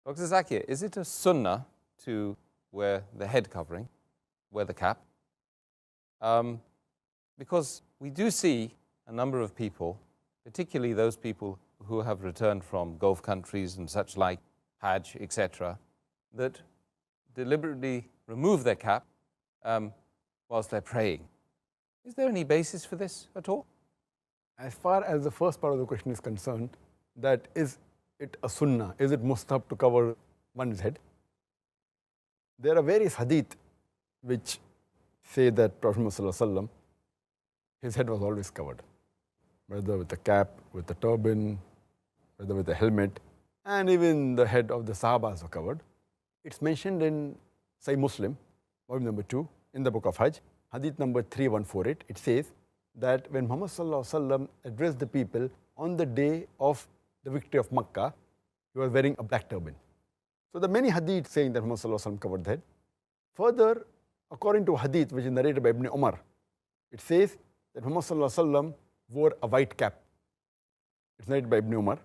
Dr. Zakir, is it a sunnah to wear the head covering, wear the cap? Because we do see a number of people, particularly those people who have returned from Gulf countries and such like, Hajj, etc., that deliberately remove their cap whilst they're praying. Is there any basis for this at all? As far as the first part of the question is concerned, that is it a sunnah, is it mustahab to cover one's head? There are various hadith which say that Prophet Muhammad, his head was always covered, whether with a cap, with a turban, whether with a helmet, and even the head of the Sahabas were covered. It's mentioned in Sahih Muslim, volume number 2, in the book of Hajj, hadith number 3148. It says that when Muhammad addressed the people on the day of the victory of Makkah, he was wearing a black turban. So there are many hadith saying that Muhammad covered the head. Further, according to hadith which is narrated by Ibn Umar, it says that Muhammad wore a white cap. It's narrated by Ibn Umar.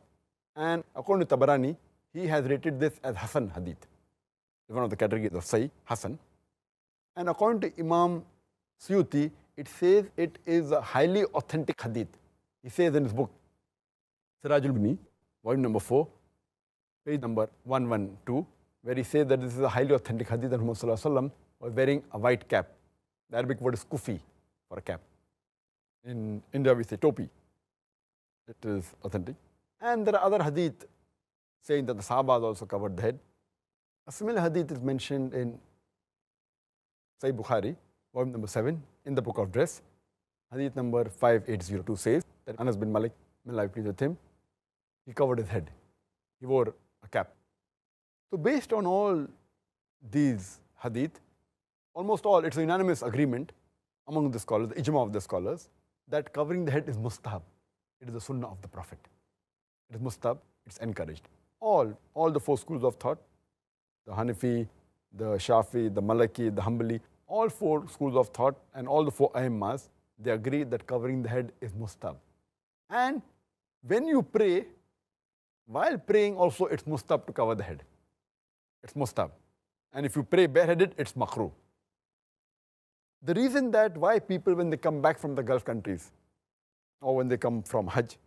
And according to Tabarani, he has rated this as Hasan hadith. It's one of the categories of Sahih, Hasan. And according to Imam Suyuti, it says it is a highly authentic hadith. He says in his book, Sirajul Bini, volume number 4, page number 112, where he says that this is a highly authentic hadith that Muhammad was wearing a white cap. The Arabic word is kufi for a cap. In India we say topi. It is authentic. And there are other hadith saying that the Sahabas also covered the head. A similar hadith is mentioned in Sahih Bukhari, volume number 7, in the book of dress. Hadith number 5802 says that Anas bin Malik, may Allah be pleased with him, he covered his head. He wore a cap. So based on all these hadith, almost all, it's a unanimous agreement among the scholars, the ijma of the scholars, that covering the head is mustahab. It is the sunnah of the Prophet. It is mustahab, it's encouraged. All the 4 schools of thought, the Hanafi, the Shafi, the Maliki, the Hanbali, all 4 schools of thought and all the 4 Aimmas, they agree that covering the head is mustahab. And when you pray, while praying also it's mustahab to cover the head. It's mustahab. And if you pray bareheaded, it's makruh. The reason that why people, when they come back from the Gulf countries or when they come from Hajj,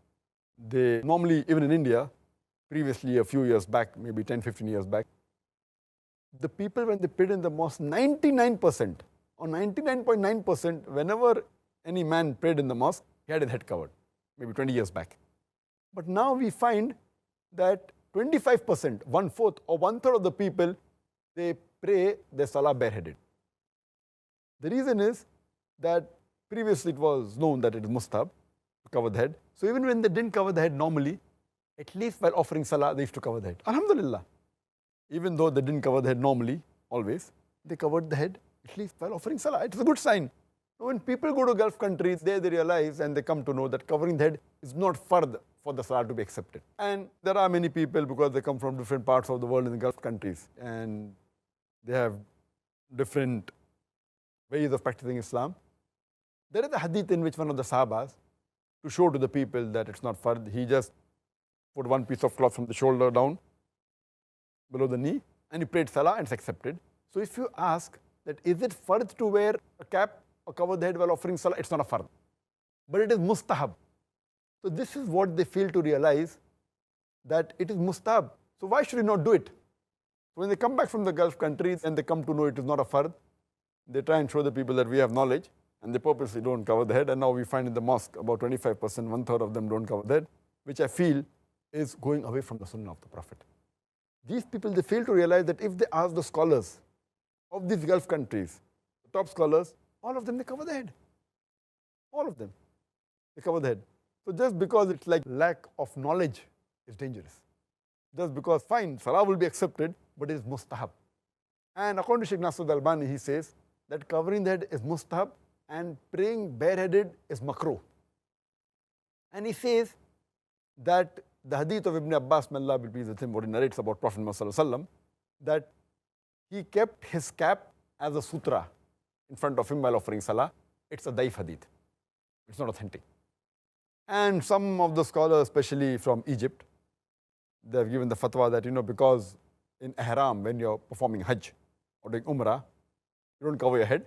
they normally, even in India, previously a few years back, maybe 10, 15 years back, the people when they prayed in the mosque, 99% or 99.9%, whenever any man prayed in the mosque, he had his head covered, maybe 20 years back. But now we find that 25%, 1/4 or 1/3 of the people, they pray their salah bareheaded. The reason is that previously it was known that it is mustahab to cover the head. So even when they didn't cover the head normally, at least while offering salah, they used to cover the head. Alhamdulillah. Even though they didn't cover the head normally, always, they covered the head at least while offering salah. It's a good sign. When people go to Gulf countries, they realize and they come to know that covering the head is not fard for the salah to be accepted. And there are many people, because they come from different parts of the world in the Gulf countries, and they have different ways of practicing Islam. There is a hadith in which one of the Sahabas, to show to the people that it's not fard, he just put one piece of cloth from the shoulder down, below the knee, and he prayed salah and it's accepted. So if you ask that is it fard to wear a cap or cover the head while offering salah, it's not a fard. But it is mustahab. So this is what they fail to realize, that it is mustahab. So why should you not do it? So when they come back from the Gulf countries and they come to know it is not a fard, they try and show the people that we have knowledge, and they purposely don't cover the head. And now we find in the mosque about 25%, 1/3 of them don't cover the head, which I feel is going away from the sunnah of the Prophet. These people, they fail to realize that if they ask the scholars of these Gulf countries, the top scholars, all of them, they cover the head. All of them, they cover the head. So just because it's like lack of knowledge is dangerous. Just because, fine, salah will be accepted, but it is mustahab. And according to Sheikh Nasruddin Albani, he says that covering the head is mustahab and praying bareheaded is makruh. And he says that the hadith of Ibn Abbas, may Allah be pleased with him, what he narrates about Prophet Muhammad, that he kept his cap as a sutra in front of him while offering salah. It's a daif hadith. It's not authentic. And some of the scholars, especially from Egypt, they have given the fatwa that, because in ihram, when you're performing Hajj or doing Umrah, you don't cover your head,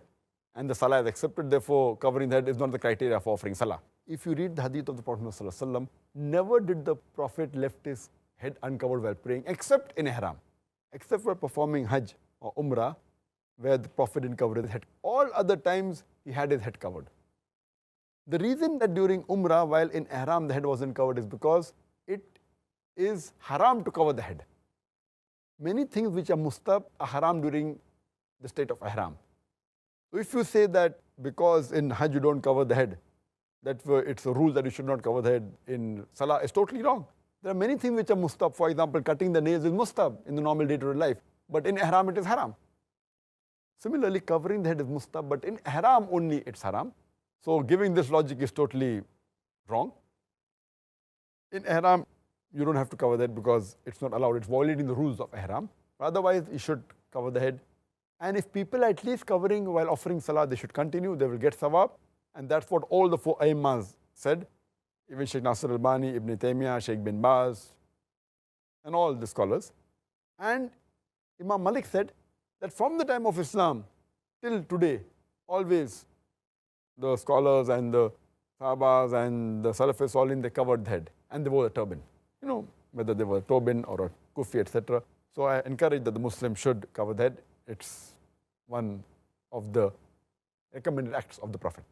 and the salah is accepted. Therefore, covering the head is not the criteria for offering salah. If you read the hadith of the Prophet ﷺ, never did the Prophet left his head uncovered while praying, except in ihram, except for performing Hajj or Umrah, where the Prophet didn't cover his head. All other times, he had his head covered. The reason that during Umrah, while in ihram, the head wasn't covered is because it is haram to cover the head. Many things which are mustab are haram during the state of ihram. So if you say that because in Hajj you don't cover the head, that it's a rule that you should not cover the head in salah, is totally wrong. There are many things which are mustab. For example, cutting the nails is mustab in the normal day-to-day life, but in ihram it is haram. Similarly, covering the head is mustab, but in ihram only it's haram. So giving this logic is totally wrong. In ihram, you don't have to cover the head because it's not allowed. It's violating the rules of ihram. Otherwise, you should cover the head. And if people are at least covering while offering salah, they should continue. They will get sawab. And that's what all the four Aimmas said. Even Sheikh Nasir al-Albani, Ibn Taymiyyah, Sheikh bin Baz, and all the scholars. And Imam Malik said that from the time of Islam till today, always the scholars and the Sahabas and the Salafis, all in, they covered the head and they wore a turban. You know, whether they were a turban or a kufi, etc. So I encourage that the Muslim should cover the head. It's one of the recommended acts of the Prophet.